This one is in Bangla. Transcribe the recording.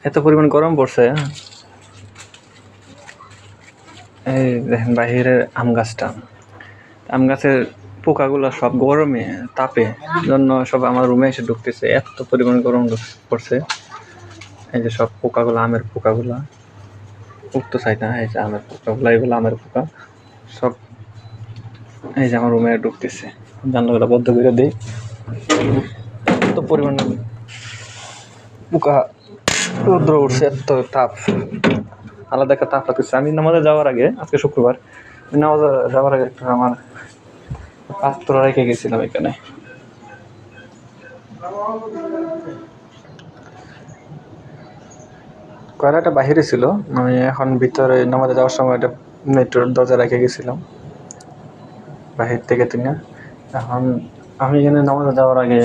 এত পরিমাণ গরম পড়ছে। এই দেখেন বাহিরের আম গাছটা, আম গাছের পোকাগুলো সব গরমে তাপে জন্য সব আমার রুমে এসে ঢুকতেছে, এত পরিমাণ গরম পড়ছে। এই যে সব পোকাগুলো, আমের পোকাগুলা উঠতে চাই না, এই যে আমের পোকাগুলা, এগুলো আমের পোকা সব এই যে আমার রুমে ঢুকতেছে। জানলাগুলো বন্ধ করে দিই, এত পরিমাণ পোকা রৌদ্র উঠছে, এত তাপ, আলাদা একটা তাপ লাগতেছে। আমি নামাজে যাওয়ার আগে, আজকে শুক্রবার, নামাজে যাওয়ার আগে একটা আমার পাত্র রেখে গেছিলাম এখানে। কয়লাটা বাহিরে ছিল, আমি এখন ভিতরে নামাজে যাওয়ার সময় এটা মেট্রোর দরজা রেখে গেছিলাম বাহির থেকে। এখন আমি এখানে নামাজে যাওয়ার আগে